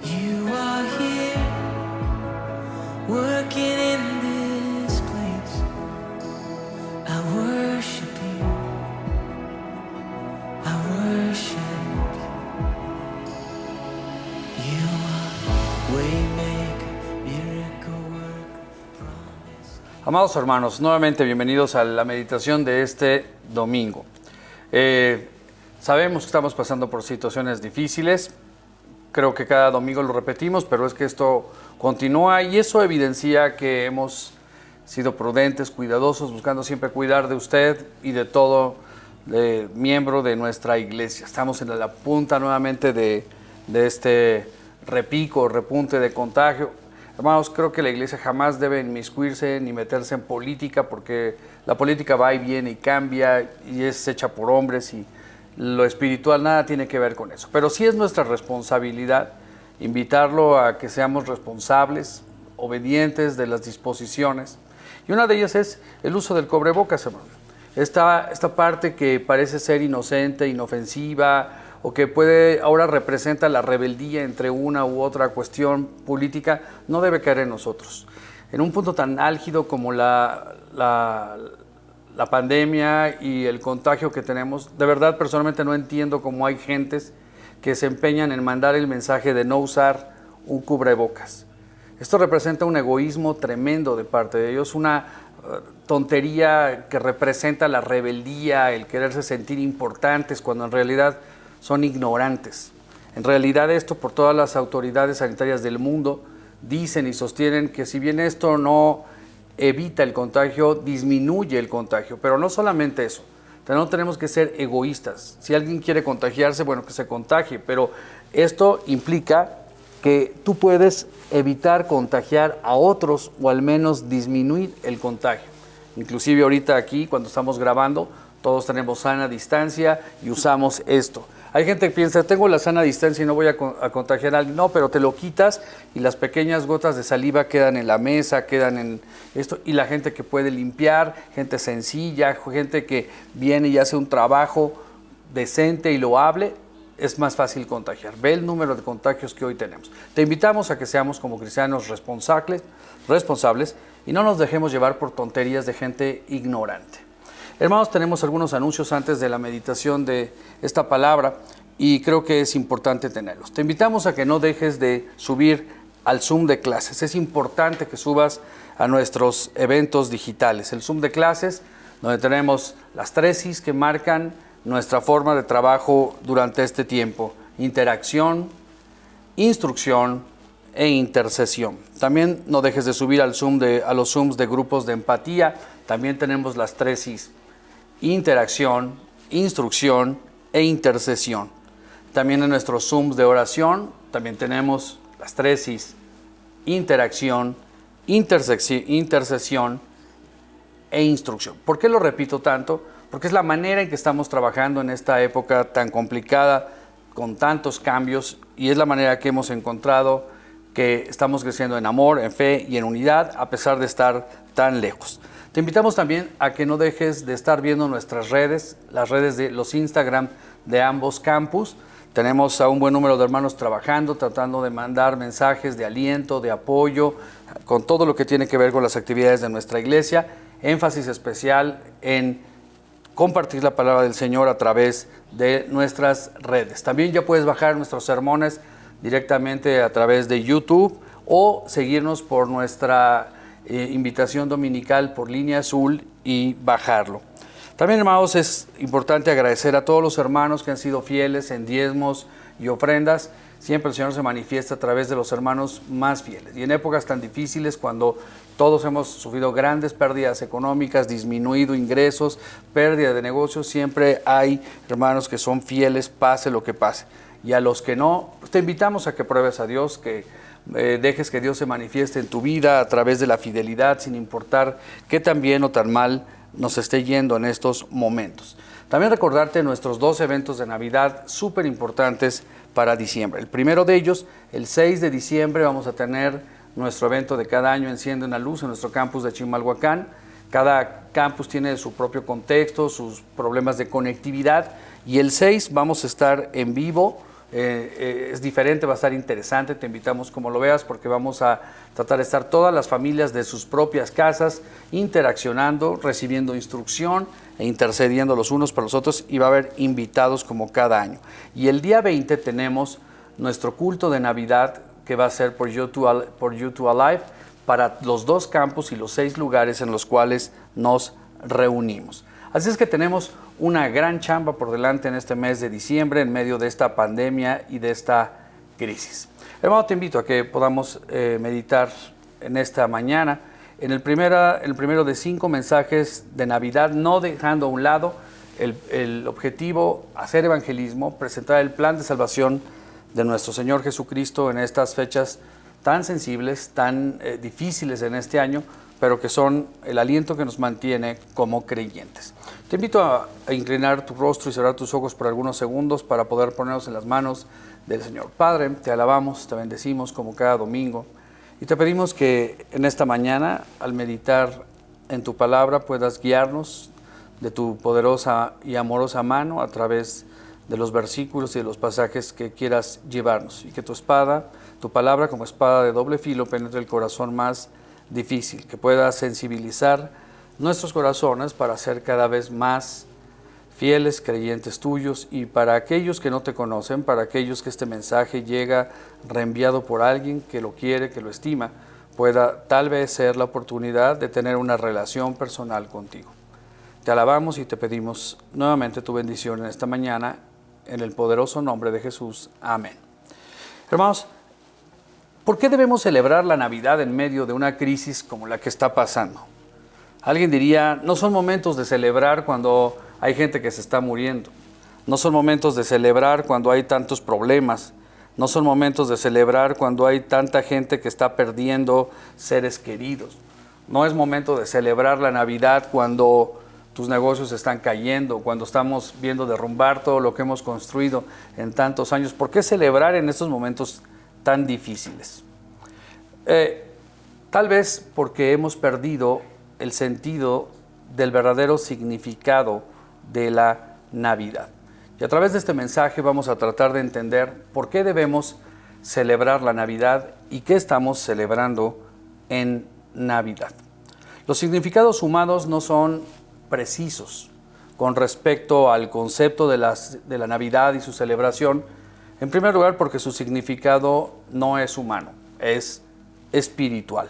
You are here, working in this place. I worship you. I worship you. You are waymaker, miracle worker, promise. Amados hermanos, nuevamente bienvenidos a la meditación de este domingo. Sabemos que estamos pasando por situaciones difíciles. Creo que cada domingo lo repetimos, pero es que esto continúa y eso evidencia que hemos sido prudentes, cuidadosos, buscando siempre cuidar de usted y de todo miembro de nuestra iglesia. Estamos en la punta nuevamente de este repico, repunte de contagio. Hermanos, creo que la iglesia jamás debe inmiscuirse ni meterse en política, porque la política va y viene y cambia y es hecha por hombres y lo espiritual nada tiene que ver con eso. Pero sí es nuestra responsabilidad invitarlo a que seamos responsables, obedientes de las disposiciones. Y una de ellas es el uso del cubrebocas, hermano. Esta parte que parece ser inocente, inofensiva, o que ahora representa la rebeldía entre una u otra cuestión política, no debe caer en nosotros. En un punto tan álgido como la pandemia y el contagio que tenemos, de verdad personalmente no entiendo cómo hay gentes que se empeñan en mandar el mensaje de no usar un cubrebocas. Esto representa un egoísmo tremendo de parte de ellos, una tontería que representa la rebeldía, el quererse sentir importantes cuando en realidad son ignorantes. En realidad esto, por todas las autoridades sanitarias del mundo, dicen y sostienen que si bien esto no evita el contagio, disminuye el contagio. Pero no solamente eso, no tenemos que ser egoístas. Si alguien quiere contagiarse, bueno, que se contagie, pero esto implica que tú puedes evitar contagiar a otros o al menos disminuir el contagio. Inclusive ahorita aquí, cuando estamos grabando, todos tenemos sana distancia y usamos esto. Hay gente que piensa, tengo la sana distancia y no voy a contagiar a alguien. No, pero te lo quitas y las pequeñas gotas de saliva quedan en la mesa, quedan en esto. Y la gente que puede limpiar, gente sencilla, gente que viene y hace un trabajo decente y loable, es más fácil contagiar. Ve el número de contagios que hoy tenemos. Te invitamos a que seamos como cristianos responsables y no nos dejemos llevar por tonterías de gente ignorante. Hermanos, tenemos algunos anuncios antes de la meditación de esta palabra y creo que es importante tenerlos. Te invitamos a que no dejes de subir al Zoom de clases. Es importante que subas a nuestros eventos digitales. El Zoom de clases, donde tenemos las tesis que marcan nuestra forma de trabajo durante este tiempo. Interacción, instrucción e intercesión. También no dejes de subir a los Zooms de grupos de empatía. También tenemos las tesis. Interacción, instrucción e intercesión. También en nuestros Zooms de oración, también tenemos las tesis, interacción, intercesión e instrucción. ¿Por qué lo repito tanto? Porque es la manera en que estamos trabajando en esta época tan complicada, con tantos cambios, y es la manera que hemos encontrado que estamos creciendo en amor, en fe y en unidad, a pesar de estar tan lejos. Te invitamos también a que no dejes de estar viendo nuestras redes, las redes de los Instagram de ambos campus. Tenemos a un buen número de hermanos trabajando, tratando de mandar mensajes de aliento, de apoyo, con todo lo que tiene que ver con las actividades de nuestra iglesia. Énfasis especial en compartir la palabra del Señor a través de nuestras redes. También ya puedes bajar nuestros sermones directamente a través de YouTube o seguirnos por nuestra invitación dominical por Línea Azul y bajarlo. También, hermanos, es importante agradecer a todos los hermanos que han sido fieles en diezmos y ofrendas. Siempre el Señor se manifiesta a través de los hermanos más fieles. Y en épocas tan difíciles, cuando todos hemos sufrido grandes pérdidas económicas, disminuido ingresos, pérdida de negocios, siempre hay hermanos que son fieles, pase lo que pase. Y a los que no, pues te invitamos a que pruebes a Dios, que dejes que Dios se manifieste en tu vida a través de la fidelidad, sin importar qué tan bien o tan mal nos esté yendo en estos momentos. También recordarte nuestros 2 eventos de Navidad súper importantes para diciembre. El primero de ellos, el 6 de diciembre, vamos a tener nuestro evento de cada año, Enciende una Luz, en nuestro campus de Chimalhuacán. Cada campus tiene su propio contexto, sus problemas de conectividad, y el 6 vamos a estar en vivo Es diferente, va a estar interesante, te invitamos como lo veas porque vamos a tratar de estar todas las familias de sus propias casas interaccionando, recibiendo instrucción e intercediendo los unos para los otros, y va a haber invitados como cada año. Y el día 20 tenemos nuestro culto de Navidad que va a ser por YouTube Alive para los 2 campus y los 6 lugares en los cuales nos reunimos. Así es que tenemos una gran chamba por delante en este mes de diciembre en medio de esta pandemia y de esta crisis. Hermano, te invito a que podamos meditar en esta mañana en el primero de 5 mensajes de Navidad, no dejando a un lado el objetivo, hacer evangelismo, presentar el plan de salvación de nuestro Señor Jesucristo en estas fechas tan sensibles, tan difíciles en este año, pero que son el aliento que nos mantiene como creyentes. Te invito a inclinar tu rostro y cerrar tus ojos por algunos segundos para poder ponernos en las manos del Señor. Padre, te alabamos, te bendecimos como cada domingo y te pedimos que en esta mañana, al meditar en tu palabra, puedas guiarnos de tu poderosa y amorosa mano a través de los versículos y de los pasajes que quieras llevarnos, y que tu espada, tu palabra como espada de doble filo, penetre el corazón más difícil, que pueda sensibilizar nuestros corazones para ser cada vez más fieles creyentes tuyos, y para aquellos que no te conocen, para aquellos que este mensaje llega reenviado por alguien que lo quiere, que lo estima, pueda tal vez ser la oportunidad de tener una relación personal contigo. Te alabamos y te pedimos nuevamente tu bendición en esta mañana, en el poderoso nombre de Jesús. Amén. Hermanos, ¿por qué debemos celebrar la Navidad en medio de una crisis como la que está pasando? Alguien diría, no son momentos de celebrar cuando hay gente que se está muriendo. No son momentos de celebrar cuando hay tantos problemas. No son momentos de celebrar cuando hay tanta gente que está perdiendo seres queridos. No es momento de celebrar la Navidad cuando tus negocios están cayendo, cuando estamos viendo derrumbar todo lo que hemos construido en tantos años. ¿Por qué celebrar en estos momentos tan difíciles? Tal vez porque hemos perdido el sentido del verdadero significado de la Navidad. Y a través de este mensaje vamos a tratar de entender por qué debemos celebrar la Navidad y qué estamos celebrando en Navidad. Los significados humanos no son precisos con respecto al concepto de la Navidad y su celebración. En primer lugar, porque su significado no es humano, es espiritual.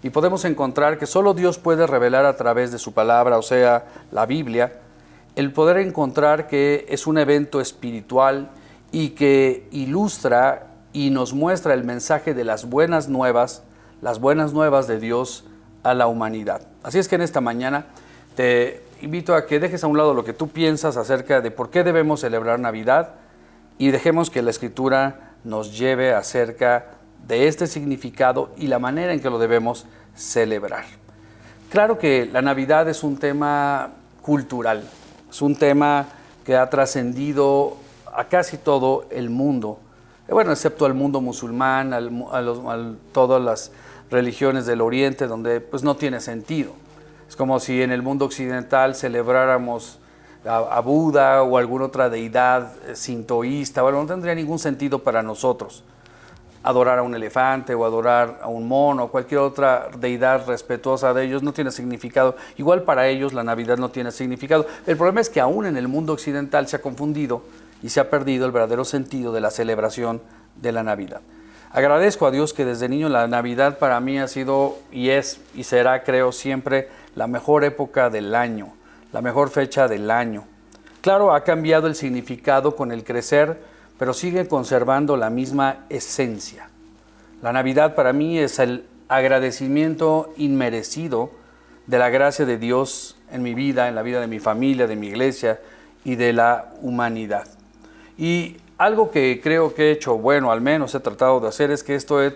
Y podemos encontrar que solo Dios puede revelar a través de su palabra, o sea, la Biblia, el poder encontrar que es un evento espiritual y que ilustra y nos muestra el mensaje de las buenas nuevas de Dios a la humanidad. Así es que en esta mañana te invito a que dejes a un lado lo que tú piensas acerca de por qué debemos celebrar Navidad y dejemos que la Escritura nos lleve acerca de este significado y la manera en que lo debemos celebrar. Claro que la Navidad es un tema cultural, es un tema que ha trascendido a casi todo el mundo, bueno, excepto al mundo musulmán, todas las religiones del Oriente, donde pues no tiene sentido. Es como si en el mundo occidental celebráramos a Buda o alguna otra deidad sintoísta. Bueno, no tendría ningún sentido para nosotros adorar a un elefante o adorar a un mono o cualquier otra deidad respetuosa de ellos. No tiene significado. Igual para ellos la Navidad no tiene significado. El problema es que aún en el mundo occidental se ha confundido y se ha perdido el verdadero sentido de la celebración de la Navidad. Agradezco a Dios que desde niño la Navidad para mí ha sido y es y será, creo, siempre la mejor época del año, la mejor fecha del año. Claro, ha cambiado el significado con el crecer, pero sigue conservando la misma esencia. La Navidad para mí es el agradecimiento inmerecido de la gracia de Dios en mi vida, en la vida de mi familia, de mi iglesia y de la humanidad. Y algo que creo que he hecho, bueno, al menos he tratado de hacer, es que esto he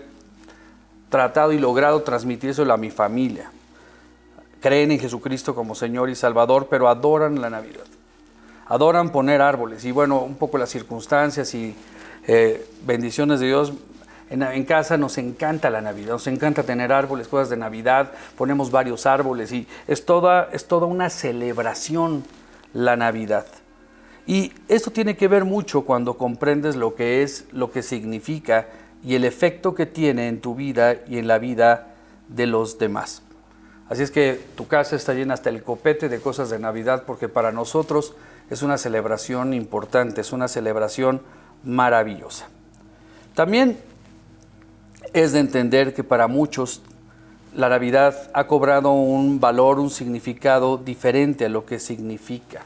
tratado y logrado transmitírselo a mi familia. Creen en Jesucristo como Señor y Salvador, pero adoran la Navidad. Adoran poner árboles. Y bueno, un poco las circunstancias y bendiciones de Dios. En casa nos encanta la Navidad, nos encanta tener árboles, cosas de Navidad. Ponemos varios árboles y es toda una celebración la Navidad. Y esto tiene que ver mucho cuando comprendes lo que es, lo que significa y el efecto que tiene en tu vida y en la vida de los demás. Así es que tu casa está llena hasta el copete de cosas de Navidad, porque para nosotros es una celebración importante, es una celebración maravillosa. También es de entender que para muchos la Navidad ha cobrado un valor, un significado diferente a lo que significa.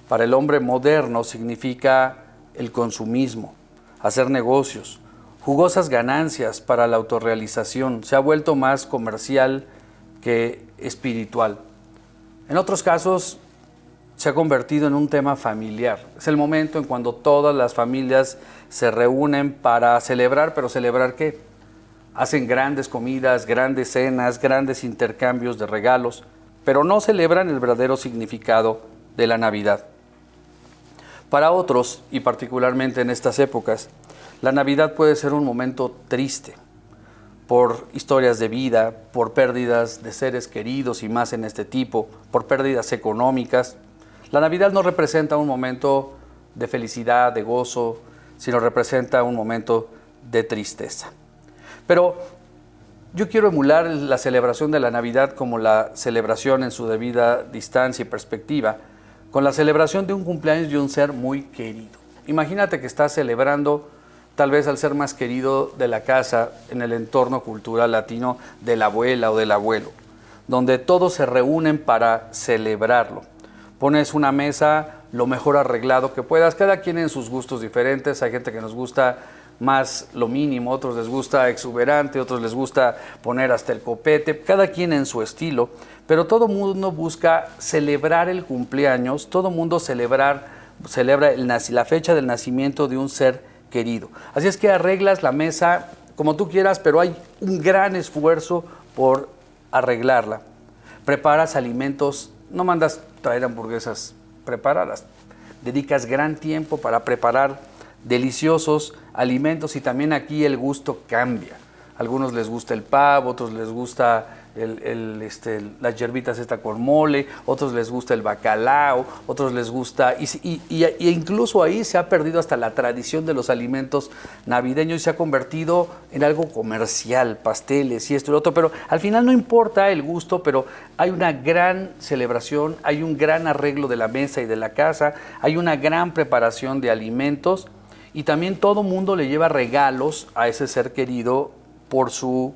Para el hombre moderno significa el consumismo, hacer negocios, jugosas ganancias para la autorrealización. Se ha vuelto más comercial que espiritual. En otros casos se ha convertido en un tema familiar. Es el momento en cuando todas las familias se reúnen para celebrar, pero ¿celebrar qué? Hacen grandes comidas, grandes cenas, grandes intercambios de regalos, pero no celebran el verdadero significado de la Navidad. Para otros, y particularmente en estas épocas, la Navidad puede ser un momento triste por historias de vida, por pérdidas de seres queridos y más en este tipo, por pérdidas económicas. La Navidad no representa un momento de felicidad, de gozo, sino representa un momento de tristeza. Pero yo quiero emular la celebración de la Navidad como la celebración en su debida distancia y perspectiva, con la celebración de un cumpleaños de un ser muy querido. Imagínate que estás celebrando tal vez al ser más querido de la casa en el entorno cultural latino de la abuela o del abuelo, donde todos se reúnen para celebrarlo. Pones una mesa lo mejor arreglado que puedas, cada quien en sus gustos diferentes. Hay gente que nos gusta más lo mínimo, otros les gusta exuberante, otros les gusta poner hasta el copete, cada quien en su estilo, pero todo mundo busca celebrar el cumpleaños, todo mundo celebra la fecha del nacimiento de un ser querido. Así es que arreglas la mesa como tú quieras, pero hay un gran esfuerzo por arreglarla. Preparas alimentos, no mandas traer hamburguesas preparadas, dedicas gran tiempo para preparar deliciosos alimentos, y también aquí el gusto cambia. A algunos les gusta el pavo, otros les gusta las hierbitas con mole, otros les gusta el bacalao, otros les gusta, y incluso ahí se ha perdido hasta la tradición de los alimentos navideños y se ha convertido en algo comercial, pasteles y esto y lo otro, pero al final no importa el gusto, pero hay una gran celebración, hay un gran arreglo de la mesa y de la casa, hay una gran preparación de alimentos, y también todo mundo le lleva regalos a ese ser querido por su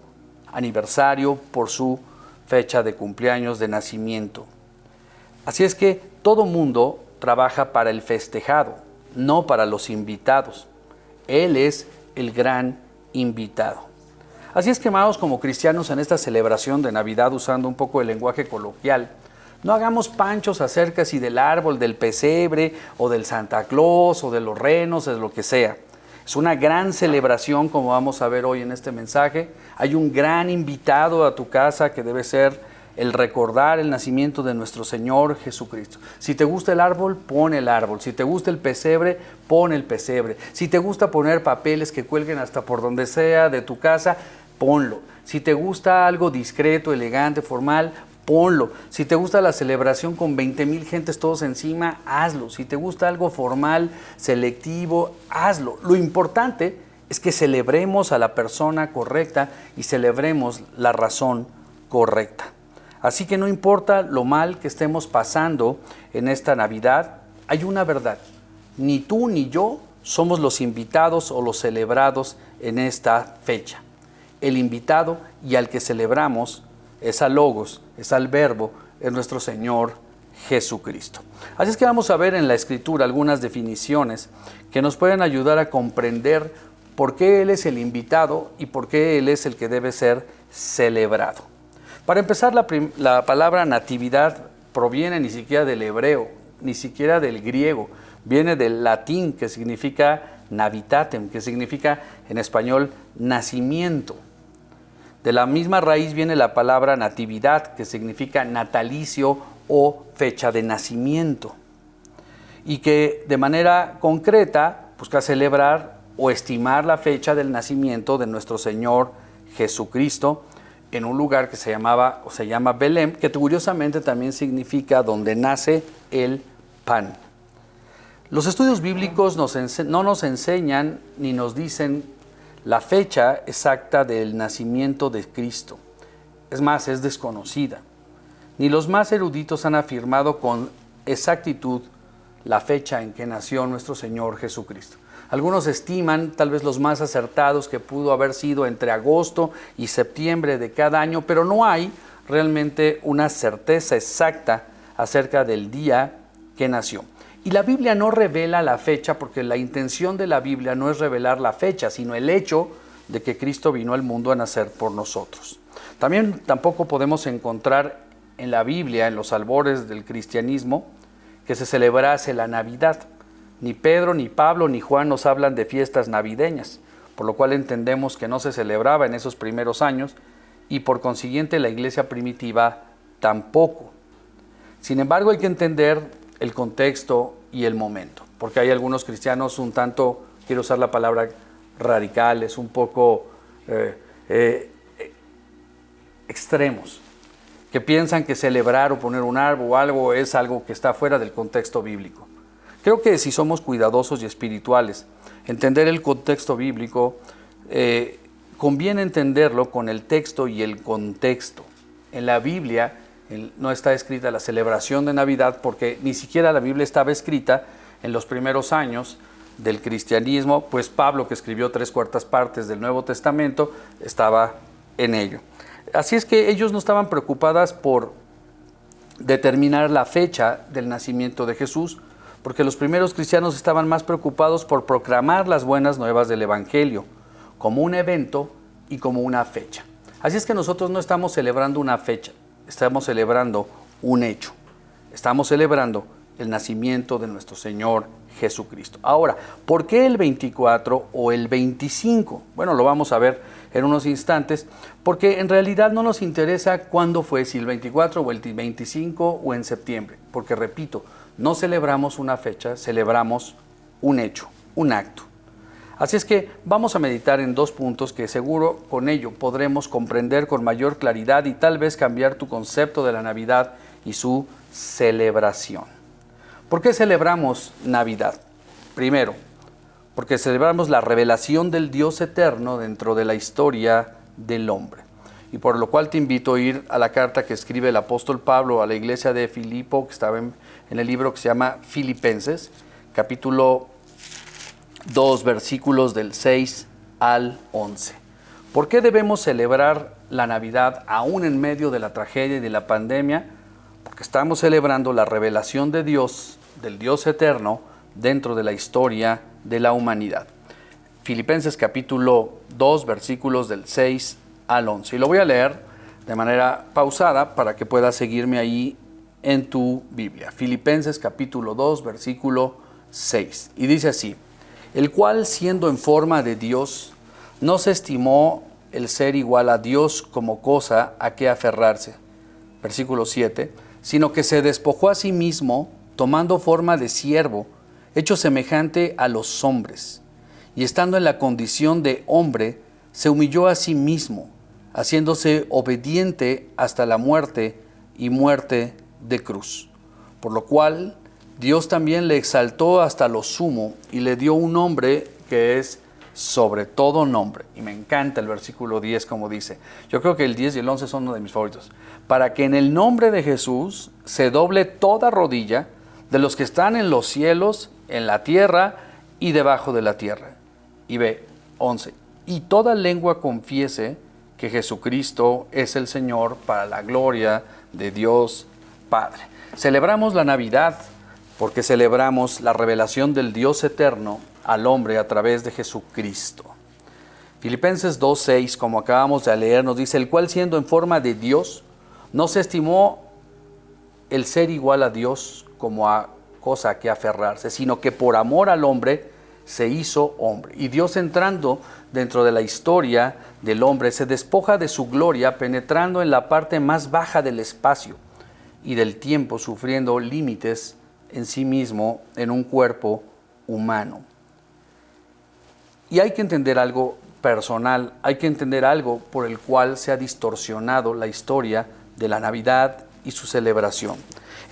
aniversario, por su fecha de cumpleaños, de nacimiento. Así es que todo mundo trabaja para el festejado, no para los invitados. Él es el gran invitado. Así es que, amados, como cristianos en esta celebración de Navidad, usando un poco el lenguaje coloquial, no hagamos panchos acerca si del árbol, del pesebre, o del Santa Claus, o de los renos, de lo que sea. Es una gran celebración, como vamos a ver hoy en este mensaje. Hay un gran invitado a tu casa que debe ser el recordar el nacimiento de nuestro Señor Jesucristo. Si te gusta el árbol, pon el árbol. Si te gusta el pesebre, pon el pesebre. Si te gusta poner papeles que cuelguen hasta por donde sea de tu casa, ponlo. Si te gusta algo discreto, elegante, formal, ponlo. Si te gusta la celebración con 20,000 gentes todos encima, hazlo. Si te gusta algo formal, selectivo, hazlo. Lo importante es que celebremos a la persona correcta y celebremos la razón correcta. Así que no importa lo mal que estemos pasando en esta Navidad, hay una verdad. Ni tú ni yo somos los invitados o los celebrados en esta fecha. El invitado y al que celebramos es al Logos, es al Verbo, es nuestro Señor Jesucristo. Así es que vamos a ver en la Escritura algunas definiciones que nos pueden ayudar a comprender por qué Él es el invitado y por qué Él es el que debe ser celebrado. Para empezar, la palabra natividad proviene ni siquiera del hebreo, ni siquiera del griego, viene del latín, que significa navitatem, que significa en español nacimiento. De la misma raíz viene la palabra natividad, que significa natalicio o fecha de nacimiento, y que de manera concreta busca celebrar o estimar la fecha del nacimiento de nuestro Señor Jesucristo en un lugar que se llama Belén, que curiosamente también significa donde nace el pan. Los estudios bíblicos no nos enseñan ni nos dicen la fecha exacta del nacimiento de Cristo. Es más, es desconocida. Ni los más eruditos han afirmado con exactitud la fecha en que nació nuestro Señor Jesucristo. Algunos estiman, tal vez los más acertados, que pudo haber sido entre agosto y septiembre de cada año, pero no hay realmente una certeza exacta acerca del día que nació. Y la Biblia no revela la fecha, porque la intención de la Biblia no es revelar la fecha, sino el hecho de que Cristo vino al mundo a nacer por nosotros. Tampoco podemos encontrar en la Biblia, en los albores del cristianismo, que se celebrase la Navidad. Ni Pedro, ni Pablo, ni Juan nos hablan de fiestas navideñas, por lo cual entendemos que no se celebraba en esos primeros años y por consiguiente la iglesia primitiva tampoco. Sin embargo, hay que entender el contexto y el momento, porque hay algunos cristianos un tanto, quiero usar la palabra radicales, un poco extremos, que piensan que celebrar o poner un árbol o algo es algo que está fuera del contexto bíblico. Creo que si somos cuidadosos y espirituales, entender el contexto bíblico, conviene entenderlo con el texto y el contexto. En la Biblia no está escrita la celebración de Navidad, porque ni siquiera la Biblia estaba escrita en los primeros años del cristianismo, pues Pablo, que escribió 3/4 partes del Nuevo Testamento, estaba en ello. Así es que ellos no estaban preocupadas por determinar la fecha del nacimiento de Jesús, porque los primeros cristianos estaban más preocupados por proclamar las buenas nuevas del Evangelio, como un evento y como una fecha. Así es que nosotros no estamos celebrando una fecha, estamos celebrando un hecho. Estamos celebrando el nacimiento de nuestro Señor Jesucristo. Ahora, ¿por qué el 24 o el 25? Bueno, lo vamos a ver en unos instantes, porque en realidad no nos interesa cuándo fue, si el 24 o el 25 o en septiembre, porque repito, no celebramos una fecha, celebramos un hecho, un acto. Así es que vamos a meditar en 2 puntos que seguro con ello podremos comprender con mayor claridad y tal vez cambiar tu concepto de la Navidad y su celebración. ¿Por qué celebramos Navidad? Primero, porque celebramos la revelación del Dios eterno dentro de la historia del hombre. Y por lo cual te invito a ir a la carta que escribe el apóstol Pablo a la iglesia de Filipo, que estaba en el libro que se llama Filipenses, capítulo 2, versículos del 6 al 11. ¿Por qué debemos celebrar la Navidad aún en medio de la tragedia y de la pandemia? Porque estamos celebrando la revelación de Dios, del Dios eterno, dentro de la historia de la humanidad. Filipenses capítulo 2, versículos del 6 al 11. Y lo voy a leer de manera pausada para que puedas seguirme ahí en tu Biblia. Filipenses capítulo 2, versículo 6. Y dice así: el cual, siendo en forma de Dios, no se estimó el ser igual a Dios como cosa a que aferrarse. Versículo 7. Sino que se despojó a sí mismo, tomando forma de siervo, hecho semejante a los hombres, y estando en la condición de hombre, se humilló a sí mismo, haciéndose obediente hasta la muerte y muerte de cruz. Por lo cual Dios también le exaltó hasta lo sumo y le dio un nombre que es sobre todo nombre. Y me encanta el versículo 10 como dice. Yo creo que el 10 y el 11 son uno de mis favoritos. Para que en el nombre de Jesús se doble toda rodilla de los que están en los cielos, en la tierra y debajo de la tierra. Y ve, 11. Y toda lengua confiese que Jesucristo es el Señor, para la gloria de Dios Padre. Celebramos la Navidad porque celebramos la revelación del Dios eterno al hombre a través de Jesucristo. Filipenses 2:6, como acabamos de leer, nos dice: el cual, siendo en forma de Dios, no se estimó el ser igual a Dios como a cosa a que aferrarse, sino que por amor al hombre se hizo hombre. Y Dios, entrando dentro de la historia del hombre, se despoja de su gloria, penetrando en la parte más baja del espacio y del tiempo, sufriendo límites en sí mismo, en un cuerpo humano. Y hay que entender algo personal, hay que entender algo por el cual se ha distorsionado la historia de la Navidad y su celebración.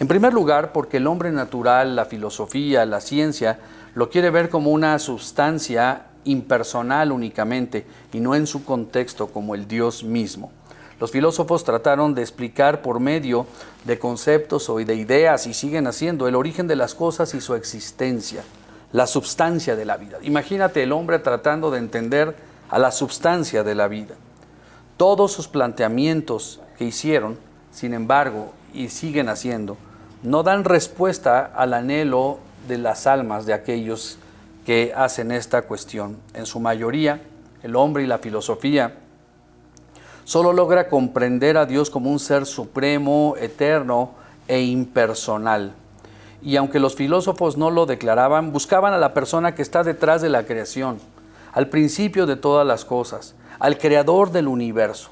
En primer lugar, porque el hombre natural, la filosofía, la ciencia, lo quiere ver como una sustancia impersonal únicamente y no en su contexto como el Dios mismo. Los filósofos trataron de explicar por medio de conceptos o de ideas, y siguen haciendo, el origen de las cosas y su existencia, la substancia de la vida. Imagínate el hombre tratando de entender a la substancia de la vida. Todos sus planteamientos que hicieron, sin embargo, y siguen haciendo, no dan respuesta al anhelo de las almas de aquellos que hacen esta cuestión. En su mayoría, el hombre y la filosofía solo logra comprender a Dios como un ser supremo, eterno e impersonal. Y aunque los filósofos no lo declaraban, buscaban a la persona que está detrás de la creación, al principio de todas las cosas, al creador del universo.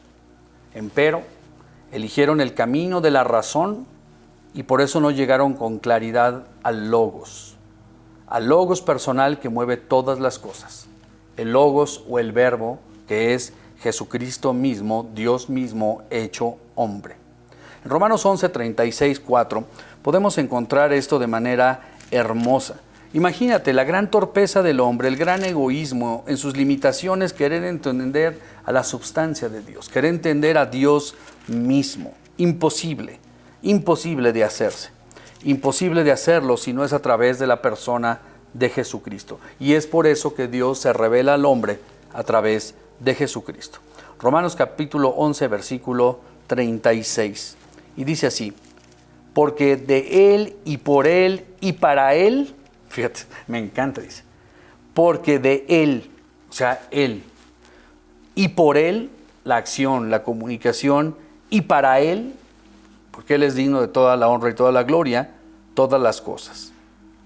Empero, eligieron el camino de la razón y por eso no llegaron con claridad al logos personal que mueve todas las cosas. El logos o el verbo, que es Jesucristo mismo, Dios mismo hecho hombre. En Romanos 11, 36, 4 podemos encontrar esto de manera hermosa. Imagínate la gran torpeza del hombre, el gran egoísmo en sus limitaciones, querer entender a la substancia de Dios, querer entender a Dios mismo. Imposible de hacerse. Imposible de hacerlo si no es a través de la persona de Jesucristo. Y es por eso que Dios se revela al hombre a través de Jesucristo. Romanos capítulo 11, versículo 36. Y dice así: porque de Él y por Él y para Él, fíjate, me encanta, dice, porque de Él, o sea, Él, y por Él, la acción, la comunicación, y para Él, porque Él es digno de toda la honra y toda la gloria, todas las cosas.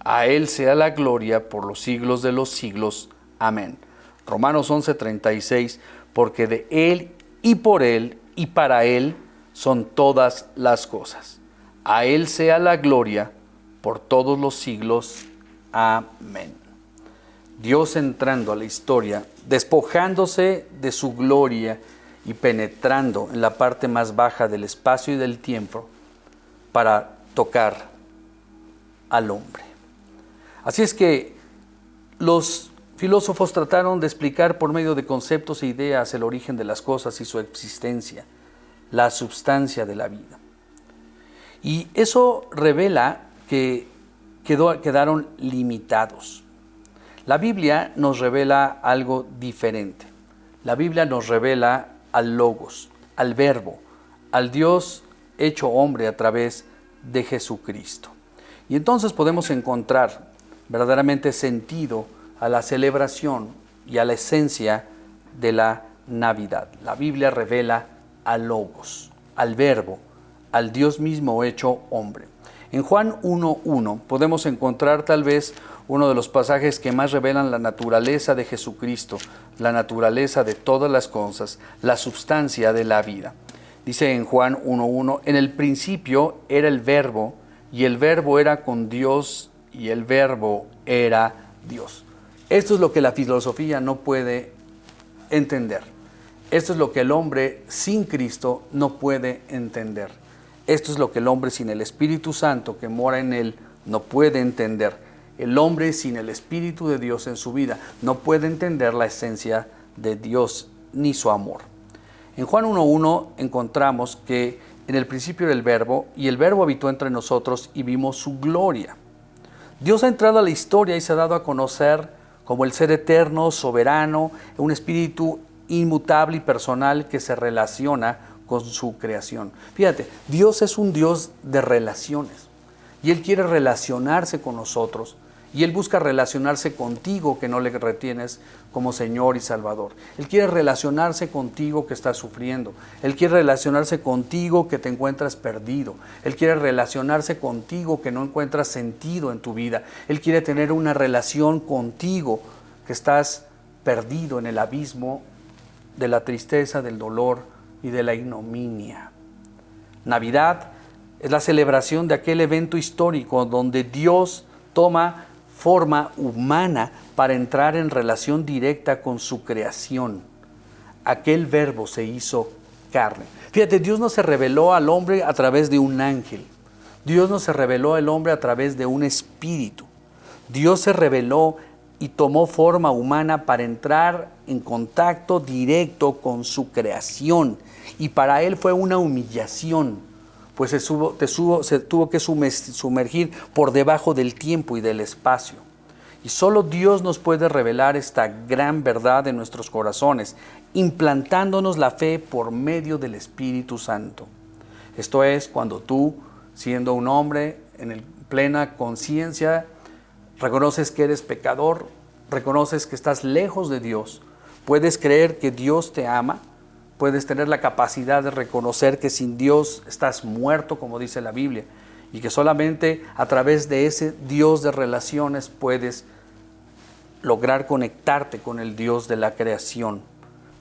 A Él sea la gloria por los siglos de los siglos. Amén. Romanos 11, 36, porque de Él y por Él y para Él son todas las cosas. A Él sea la gloria por todos los siglos. Amén. Dios entrando a la historia, despojándose de su gloria y penetrando en la parte más baja del espacio y del tiempo para tocar al hombre. Así es que los filósofos trataron de explicar por medio de conceptos e ideas el origen de las cosas y su existencia, la substancia de la vida. Y eso revela que quedaron limitados. La Biblia nos revela algo diferente. La Biblia nos revela al logos, al verbo, al Dios hecho hombre a través de Jesucristo. Y entonces podemos encontrar verdaderamente sentido a la celebración y a la esencia de la Navidad. La Biblia revela al logos, al verbo, al Dios mismo hecho hombre. En Juan 1:1 podemos encontrar tal vez uno de los pasajes que más revelan la naturaleza de Jesucristo, la naturaleza de todas las cosas, la substancia de la vida. Dice en Juan 1:1, en el principio era el verbo, y el verbo era con Dios, y el verbo era Dios. Esto es lo que la filosofía no puede entender. Esto es lo que el hombre sin Cristo no puede entender. Esto es lo que el hombre sin el Espíritu Santo que mora en él no puede entender. El hombre sin el Espíritu de Dios en su vida no puede entender la esencia de Dios ni su amor. En Juan 1:1 encontramos que en el principio era el verbo, y el verbo habitó entre nosotros y vimos su gloria. Dios ha entrado a la historia y se ha dado a conocer como el ser eterno, soberano, un espíritu inmutable y personal que se relaciona con su creación. Fíjate, Dios es un Dios de relaciones y Él quiere relacionarse con nosotros, y Él busca relacionarse contigo que no le retienes como Señor y Salvador. Él quiere relacionarse contigo que estás sufriendo. Él quiere relacionarse contigo que te encuentras perdido. Él quiere relacionarse contigo que no encuentras sentido en tu vida. Él quiere tener una relación contigo que estás perdido en el abismo de la tristeza, del dolor y de la ignominia. Navidad es la celebración de aquel evento histórico donde Dios toma forma humana para entrar en relación directa con su creación. Aquel verbo se hizo carne. Fíjate, Dios no se reveló al hombre a través de un ángel. Dios no se reveló al hombre a través de un espíritu. Dios se reveló y tomó forma humana para entrar en contacto directo con su creación. Y para él fue una humillación, pues se tuvo que sumergir por debajo del tiempo y del espacio. Y solo Dios nos puede revelar esta gran verdad en nuestros corazones, implantándonos la fe por medio del Espíritu Santo. Esto es cuando tú, siendo un hombre en plena conciencia, reconoces que eres pecador, reconoces que estás lejos de Dios, puedes creer que Dios te ama, puedes tener la capacidad de reconocer que sin Dios estás muerto, como dice la Biblia, y que solamente a través de ese Dios de relaciones puedes lograr conectarte con el Dios de la creación,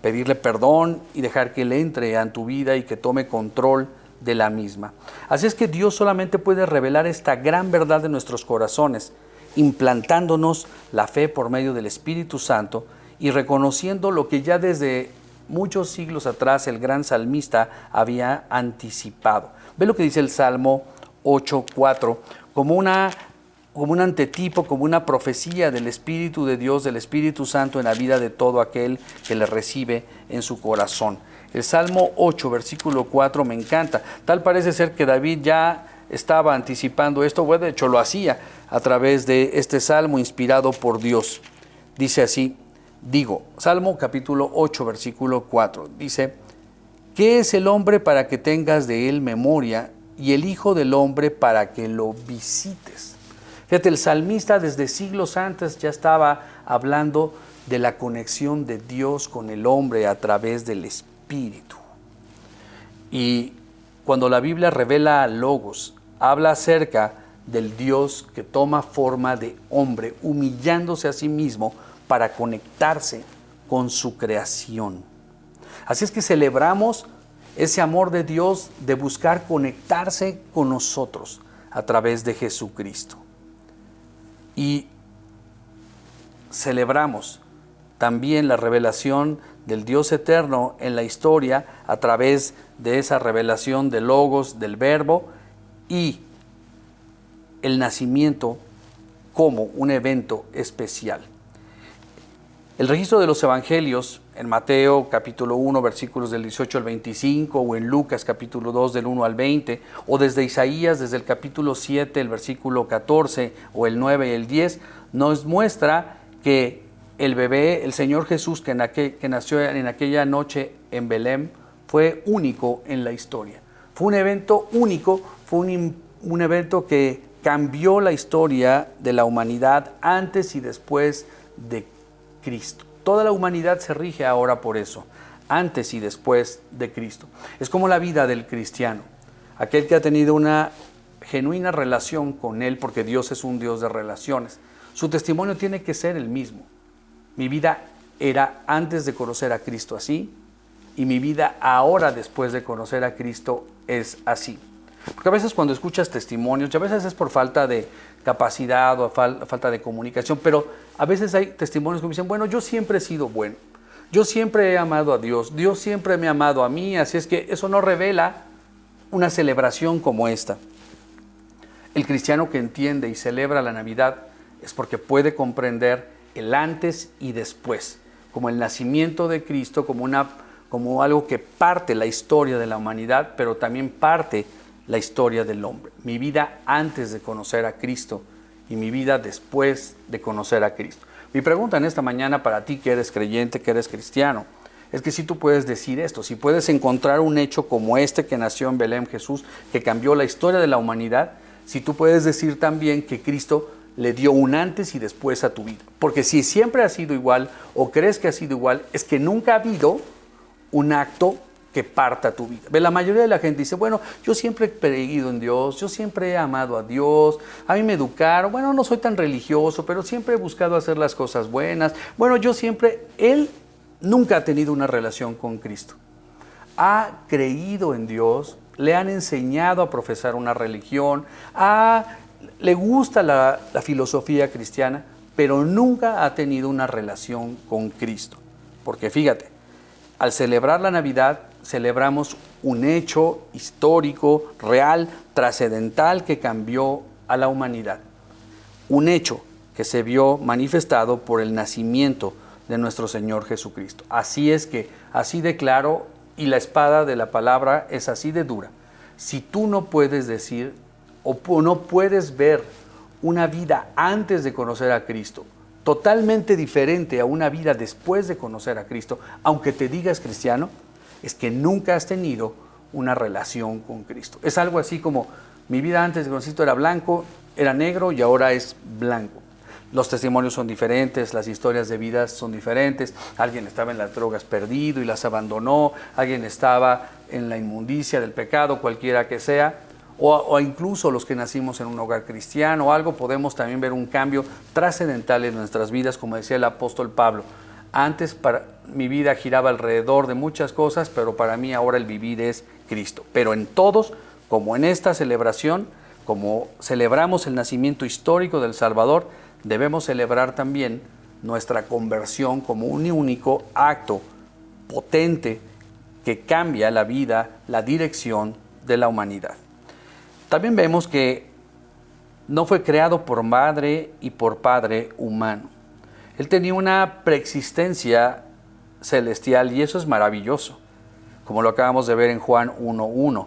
pedirle perdón y dejar que Él entre en tu vida y que tome control de la misma. Así es que Dios solamente puede revelar esta gran verdad en nuestros corazones, implantándonos la fe por medio del Espíritu Santo y reconociendo lo que ya desde muchos siglos atrás el gran salmista había anticipado. Ve lo que dice el Salmo 8:4, como un antetipo, como una profecía del Espíritu de Dios, del Espíritu Santo en la vida de todo aquel que le recibe en su corazón. El Salmo 8, versículo 4 me encanta. Tal parece ser que David ya estaba anticipando esto, bueno, de hecho lo hacía a través de este salmo inspirado por Dios. Dice así, Salmo capítulo 8, versículo 4, dice, ¿qué es el hombre para que tengas de él memoria y el hijo del hombre para que lo visites? Fíjate, el salmista desde siglos antes ya estaba hablando de la conexión de Dios con el hombre a través del Espíritu. Y cuando la Biblia revela a Logos, habla acerca del Dios que toma forma de hombre, humillándose a sí mismo para conectarse con su creación. Así es que celebramos ese amor de Dios de buscar conectarse con nosotros a través de Jesucristo. Y celebramos también la revelación del Dios eterno en la historia a través de esa revelación del Logos, del Verbo, y el nacimiento como un evento especial. El registro de los evangelios en Mateo capítulo 1 versículos del 18 al 25 o en Lucas capítulo 2 del 1 al 20 o desde Isaías desde el capítulo 7 el versículo 14 o el 9 y el 10 nos muestra que el bebé, el Señor Jesús que nació en aquella noche en Belén fue único en la historia. Fue un evento único, fue un evento que cambió la historia de la humanidad antes y después de Cristo. Toda la humanidad se rige ahora por eso, antes y después de Cristo. Es como la vida del cristiano, aquel que ha tenido una genuina relación con Él, porque Dios es un Dios de relaciones. Su testimonio tiene que ser el mismo. Mi vida era antes de conocer a Cristo así, y mi vida ahora después de conocer a Cristo es así. Porque a veces cuando escuchas testimonios, y a veces es por falta de capacidad o falta de comunicación, pero a veces hay testimonios que me dicen, bueno, yo siempre he sido bueno, yo siempre he amado a Dios, Dios siempre me ha amado a mí, así es que eso no revela una celebración como esta. El cristiano que entiende y celebra la Navidad es porque puede comprender el antes y después, como el nacimiento de Cristo, como algo que parte la historia de la humanidad, pero también parte la historia del hombre. Mi vida antes de conocer a Cristo y mi vida después de conocer a Cristo. Mi pregunta en esta mañana para ti que eres creyente, que eres cristiano, es que si tú puedes decir esto, si puedes encontrar un hecho como este que nació en Belén, Jesús, que cambió la historia de la humanidad, si tú puedes decir también que Cristo le dio un antes y después a tu vida. Porque si siempre ha sido igual o crees que ha sido igual, es que nunca ha habido un acto que parta tu vida. La mayoría de la gente dice, bueno, yo siempre he creído en Dios, yo siempre he amado a Dios, a mí me educaron, bueno, no soy tan religioso, pero siempre he buscado hacer las cosas buenas. Bueno, él nunca ha tenido una relación con Cristo. Ha creído en Dios, le han enseñado a profesar una religión, le gusta la filosofía cristiana, pero nunca ha tenido una relación con Cristo. Porque fíjate, al celebrar la Navidad, celebramos un hecho histórico, real, trascendental que cambió a la humanidad. Un hecho que se vio manifestado por el nacimiento de nuestro Señor Jesucristo. Así es que, así de claro, y la espada de la palabra es así de dura. Si tú no puedes decir o no puedes ver una vida antes de conocer a Cristo, totalmente diferente a una vida después de conocer a Cristo, aunque te digas cristiano, es que nunca has tenido una relación con Cristo. Es algo así como, mi vida antes de conocer a Cristo era blanco, era negro y ahora es blanco. Los testimonios son diferentes, las historias de vida son diferentes. Alguien estaba en las drogas perdido y las abandonó, alguien estaba en la inmundicia del pecado, cualquiera que sea, o incluso los que nacimos en un hogar cristiano o algo, podemos también ver un cambio trascendental en nuestras vidas, como decía el apóstol Pablo. Antes mi vida giraba alrededor de muchas cosas, pero para mí ahora el vivir es Cristo. Pero en todos, como en esta celebración, como celebramos el nacimiento histórico del Salvador, debemos celebrar también nuestra conversión como un único acto potente que cambia la vida, la dirección de la humanidad. También vemos que no fue creado por madre y por padre humano. Él tenía una preexistencia celestial y eso es maravilloso, como lo acabamos de ver en Juan 1:1.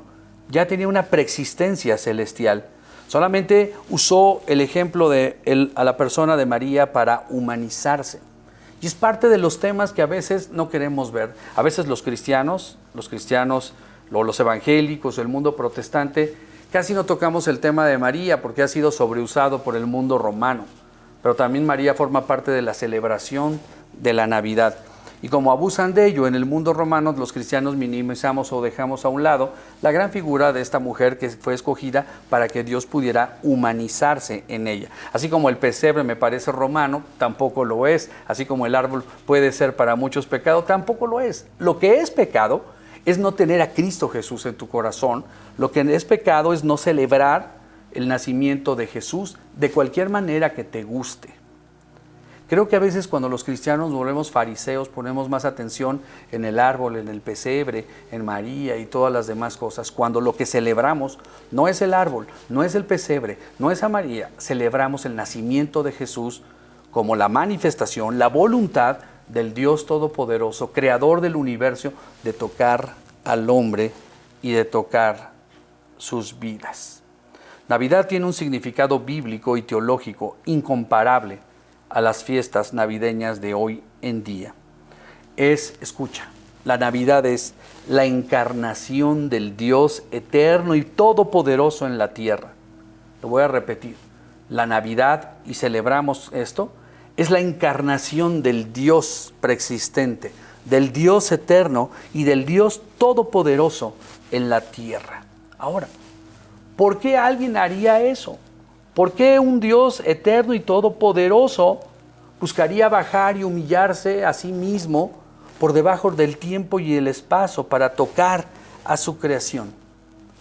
Ya tenía una preexistencia celestial. Solamente usó el ejemplo a la persona de María para humanizarse. Y es parte de los temas que a veces no queremos ver. A veces los cristianos, los evangélicos, el mundo protestante, casi no tocamos el tema de María porque ha sido sobreusado por el mundo romano. Pero también María forma parte de la celebración de la Navidad. Y como abusan de ello en el mundo romano, los cristianos minimizamos o dejamos a un lado la gran figura de esta mujer que fue escogida para que Dios pudiera humanizarse en ella. Así como el pesebre me parece romano, tampoco lo es. Así como el árbol puede ser para muchos pecado, tampoco lo es. Lo que es pecado es no tener a Cristo Jesús en tu corazón. Lo que es pecado es no celebrar el nacimiento de Jesús de cualquier manera que te guste. Creo que a veces cuando los cristianos nos volvemos fariseos, ponemos más atención en el árbol, en el pesebre, en María y todas las demás cosas, cuando lo que celebramos no es el árbol, no es el pesebre, no es a María, celebramos el nacimiento de Jesús como la manifestación, la voluntad del Dios Todopoderoso, creador del universo, de tocar al hombre y de tocar sus vidas. Navidad tiene un significado bíblico y teológico incomparable a las fiestas navideñas de hoy en día. Escucha, la Navidad es la encarnación del Dios eterno y todopoderoso en la tierra. Lo voy a repetir. La Navidad, y celebramos esto, es la encarnación del Dios preexistente, del Dios eterno y del Dios todopoderoso en la tierra. Ahora, ¿por qué alguien haría eso? ¿Por qué un Dios eterno y todopoderoso buscaría bajar y humillarse a sí mismo por debajo del tiempo y el espacio para tocar a su creación?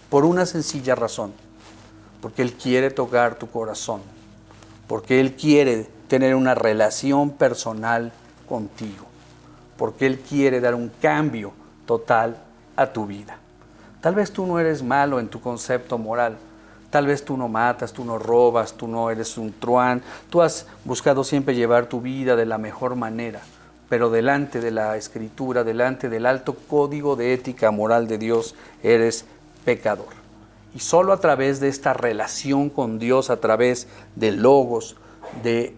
Por una sencilla razón, porque Él quiere tocar tu corazón, porque Él quiere tener una relación personal contigo, porque Él quiere dar un cambio total a tu vida. Tal vez tú no eres malo en tu concepto moral. Tal vez tú no matas, tú no robas, tú no eres un truán. Tú has buscado siempre llevar tu vida de la mejor manera. Pero delante de la Escritura, delante del alto código de ética moral de Dios, eres pecador. Y solo a través de esta relación con Dios, a través del Logos de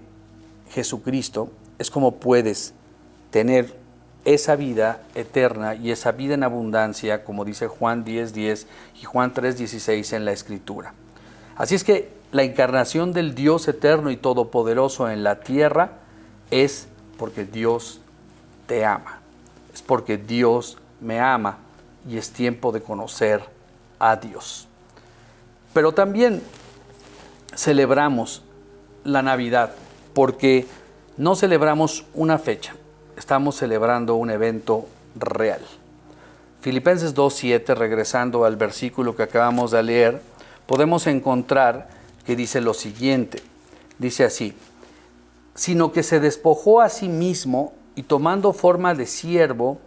Jesucristo, es como puedes tener esa vida eterna y esa vida en abundancia, como dice Juan 10:10 y Juan 3:16 en la Escritura. Así es que la encarnación del Dios eterno y todopoderoso en la tierra es porque Dios te ama. Es porque Dios me ama y es tiempo de conocer a Dios. Pero también celebramos la Navidad porque no celebramos una fecha, estamos celebrando un evento real. Filipenses 2:7, regresando al versículo que acabamos de leer, podemos encontrar que dice lo siguiente, dice así: sino que se despojó a sí mismo y tomando forma de siervo,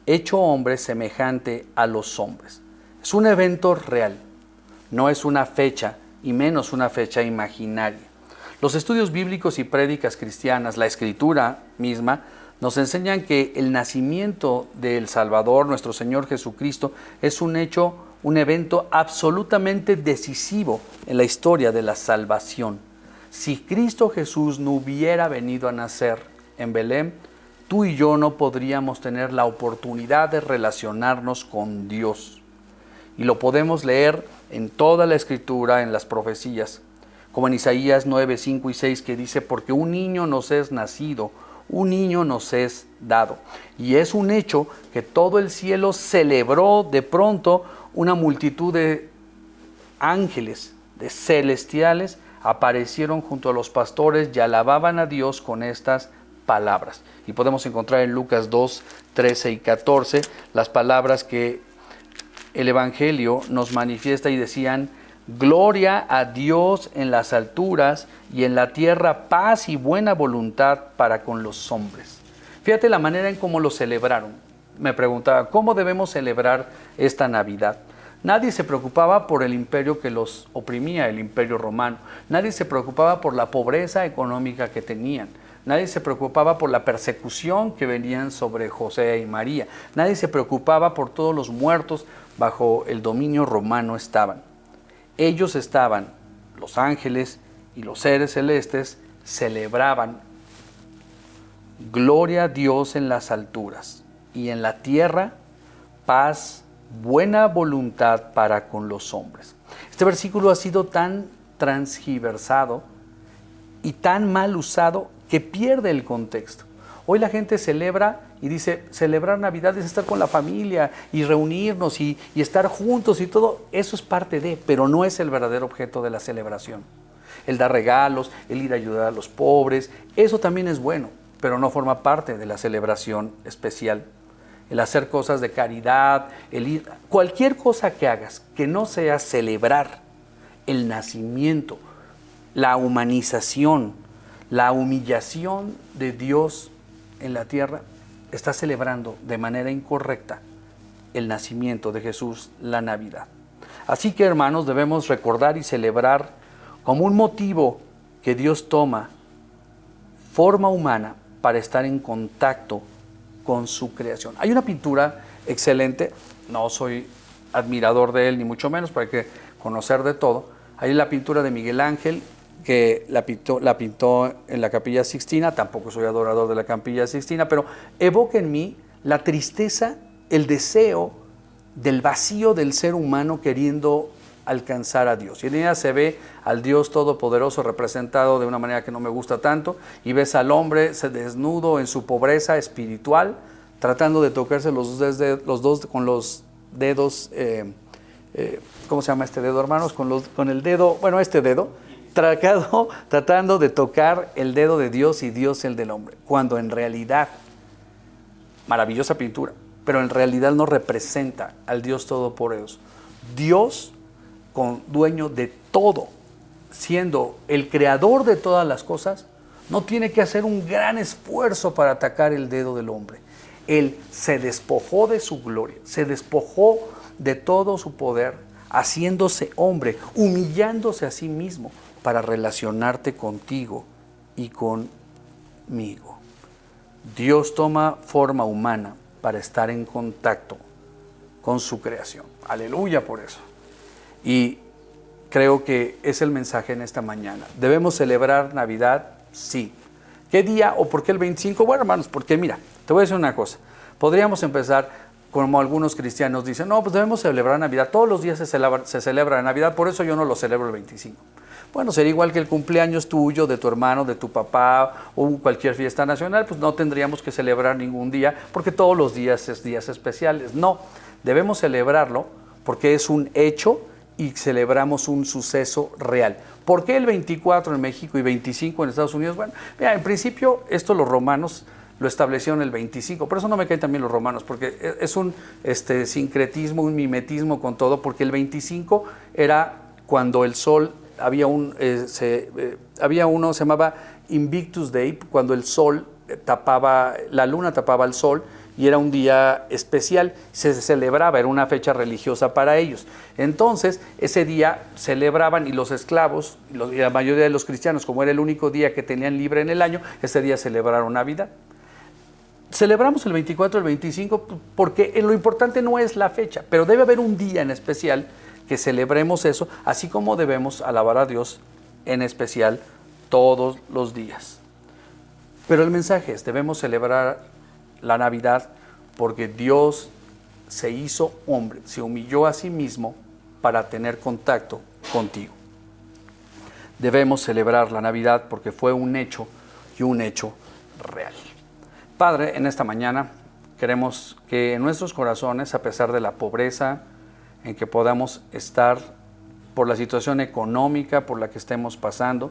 hecho hombre semejante a los hombres. Es un evento real, no es una fecha y menos una fecha imaginaria. Los estudios bíblicos y prédicas cristianas, la escritura misma, nos enseñan que el nacimiento del Salvador, nuestro Señor Jesucristo, es un hecho, un evento absolutamente decisivo en la historia de la salvación. Si Cristo Jesús no hubiera venido a nacer en Belén, tú y yo no podríamos tener la oportunidad de relacionarnos con Dios. Y lo podemos leer en toda la Escritura, en las profecías, como en Isaías 9, 5 y 6, que dice, porque un niño nos es nacido, un niño nos es dado. Y es un hecho que todo el cielo celebró de pronto. Una multitud de ángeles, de celestiales, aparecieron junto a los pastores y alababan a Dios con estas palabras. Y podemos encontrar en Lucas 2, 13 y 14 las palabras que el Evangelio nos manifiesta y decían: gloria a Dios en las alturas y en la tierra paz y buena voluntad para con los hombres. Fíjate la manera en cómo lo celebraron. Me preguntaba, ¿cómo debemos celebrar esta Navidad? Nadie se preocupaba por el imperio que los oprimía, el imperio romano. Nadie se preocupaba por la pobreza económica que tenían. Nadie se preocupaba por la persecución que venían sobre José y María. Nadie se preocupaba por todos los muertos bajo el dominio romano estaban. Ellos estaban, los ángeles y los seres celestes, celebraban gloria a Dios en las alturas y en la tierra paz, buena voluntad para con los hombres. Este versículo ha sido tan transgiversado y tan mal usado que pierde el contexto. Hoy la gente celebra y dice, celebrar Navidad es estar con la familia y reunirnos y estar juntos y todo. Eso es parte de, pero no es el verdadero objeto de la celebración. El dar regalos, el ir a ayudar a los pobres, eso también es bueno, pero no forma parte de la celebración especial. El hacer cosas de caridad, el ir, cualquier cosa que hagas que no sea celebrar el nacimiento, la humanización, la humillación de Dios en la tierra, está celebrando de manera incorrecta el nacimiento de Jesús, la Navidad. Así que, hermanos, debemos recordar y celebrar como un motivo que Dios toma forma humana para estar en contacto con su creación. Hay una pintura excelente, no soy admirador de él ni mucho menos, pero hay que conocer de todo. Hay la pintura de Miguel Ángel, que la pintó en la Capilla Sixtina. Tampoco soy adorador de la Capilla Sixtina, pero evoca en mí la tristeza, el deseo del vacío del ser humano queriendo alcanzar a Dios. Y en ella se ve al Dios Todopoderoso representado de una manera que no me gusta tanto, y ves al hombre desnudo en su pobreza espiritual, tratando de tocarse los dos con los dedos, ¿cómo se llama este dedo, hermanos? Con el dedo, bueno, este dedo, tratando de tocar el dedo de Dios y Dios el del hombre, cuando en realidad, maravillosa pintura, pero en realidad no representa al Dios Todopoderoso. Dios, dueño de todo, siendo el creador de todas las cosas, no tiene que hacer un gran esfuerzo para atacar el dedo del hombre. Él se despojó de su gloria, se despojó de todo su poder, haciéndose hombre, humillándose a sí mismo para relacionarte contigo y conmigo. Dios toma forma humana para estar en contacto con su creación. Aleluya por eso. Y creo que es el mensaje en esta mañana. ¿Debemos celebrar Navidad? Sí. ¿Qué día o por qué el 25? Bueno, hermanos, porque mira, te voy a decir una cosa. Podríamos empezar como algunos cristianos dicen, no, pues debemos celebrar Navidad. Todos los días se celebra Navidad, por eso yo no lo celebro el 25. Bueno, sería igual que el cumpleaños tuyo, de tu hermano, de tu papá o cualquier fiesta nacional, pues no tendríamos que celebrar ningún día porque todos los días es días especiales. No, debemos celebrarlo porque es un hecho y celebramos un suceso real. ¿Por qué el 24 en México y 25 en Estados Unidos? Bueno, mira, en principio esto los romanos lo establecieron el 25, por eso no me caen también los romanos, porque es un sincretismo, un mimetismo con todo, porque el 25 era cuando el sol, había uno, se llamaba Invictus Day, cuando el sol tapaba, la luna tapaba el sol, y era un día especial, se celebraba, era una fecha religiosa para ellos. Entonces, ese día celebraban y los esclavos, y la mayoría de los cristianos, como era el único día que tenían libre en el año, ese día celebraron Navidad. Celebramos el 24, el 25, porque lo importante no es la fecha, pero debe haber un día en especial que celebremos eso, así como debemos alabar a Dios en especial todos los días. Pero el mensaje es, debemos celebrar la Navidad porque Dios se hizo hombre, se humilló a sí mismo para tener contacto contigo. Debemos celebrar la Navidad porque fue un hecho y un hecho real. Padre, en esta mañana queremos que en nuestros corazones, a pesar de la pobreza en que podamos estar, por la situación económica por la que estemos pasando,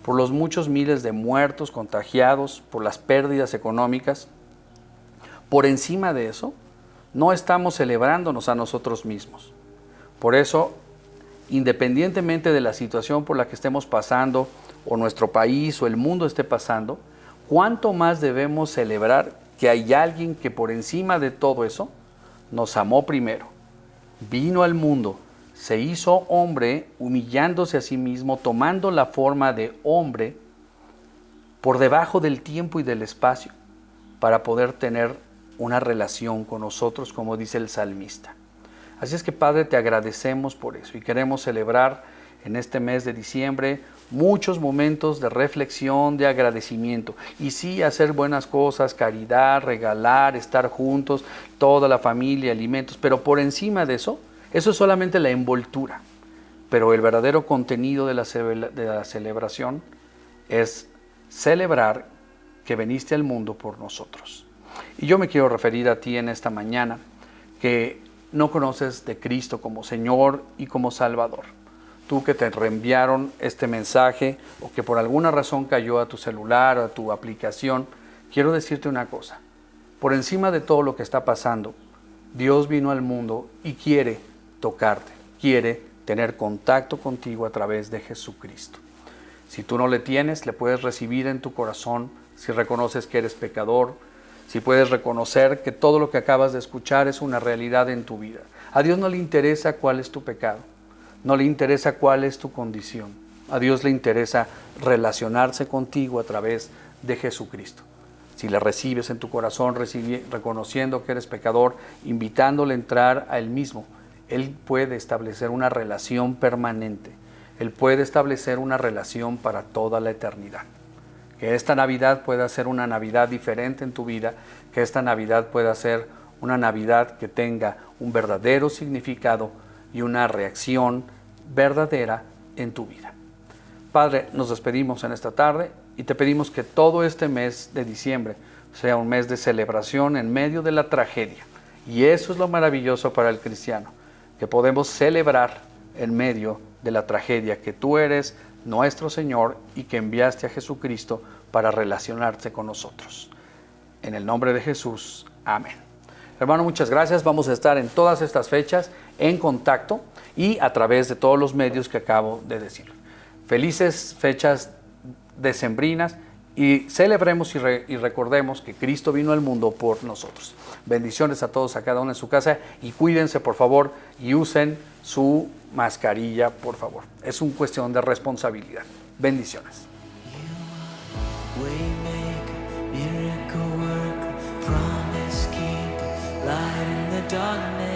por los muchos miles de muertos, contagiados, por las pérdidas económicas, por encima de eso, no estamos celebrándonos a nosotros mismos. Por eso, independientemente de la situación por la que estemos pasando, o nuestro país o el mundo esté pasando, ¿cuánto más debemos celebrar que hay alguien que por encima de todo eso nos amó primero? Vino al mundo, se hizo hombre, humillándose a sí mismo, tomando la forma de hombre por debajo del tiempo y del espacio, para poder tener una relación con nosotros, como dice el salmista. Así es que, Padre, te agradecemos por eso y queremos celebrar en este mes de diciembre muchos momentos de reflexión, de agradecimiento, y sí hacer buenas cosas, caridad, regalar, estar juntos, toda la familia, alimentos, pero por encima de eso, eso es solamente la envoltura, pero el verdadero contenido de la celebración es celebrar que viniste al mundo por nosotros. Y yo me quiero referir a ti en esta mañana, que no conoces de Cristo como Señor y como Salvador. Tú que te reenviaron este mensaje o que por alguna razón cayó a tu celular o a tu aplicación, quiero decirte una cosa. Por encima de todo lo que está pasando, Dios vino al mundo y quiere tocarte, quiere tener contacto contigo a través de Jesucristo. Si tú no le tienes, le puedes recibir en tu corazón, si reconoces que eres pecador, si puedes reconocer que todo lo que acabas de escuchar es una realidad en tu vida. A Dios no le interesa cuál es tu pecado. No le interesa cuál es tu condición. A Dios le interesa relacionarse contigo a través de Jesucristo. Si le recibes en tu corazón, reconociendo que eres pecador, invitándole a entrar a Él mismo, Él puede establecer una relación permanente. Él puede establecer una relación para toda la eternidad. Que esta Navidad pueda ser una Navidad diferente en tu vida, que esta Navidad pueda ser una Navidad que tenga un verdadero significado y una reacción verdadera en tu vida. Padre, nos despedimos en esta tarde y te pedimos que todo este mes de diciembre sea un mes de celebración en medio de la tragedia. Y eso es lo maravilloso para el cristiano, que podemos celebrar en medio de la tragedia, que tú eres nuestro Señor y que enviaste a Jesucristo para relacionarse con nosotros. En el nombre de Jesús, amén. Hermano, muchas gracias. Vamos a estar en todas estas fechas en contacto y a través de todos los medios que acabo de decir. Felices fechas decembrinas y celebremos y recordemos que Cristo vino al mundo por nosotros. Bendiciones a todos, a cada uno en su casa, y cuídense por favor y usen su mascarilla por favor. Es una cuestión de responsabilidad. Bendiciones. Waymaker, miracle worker, promise keeper, light in the darkness.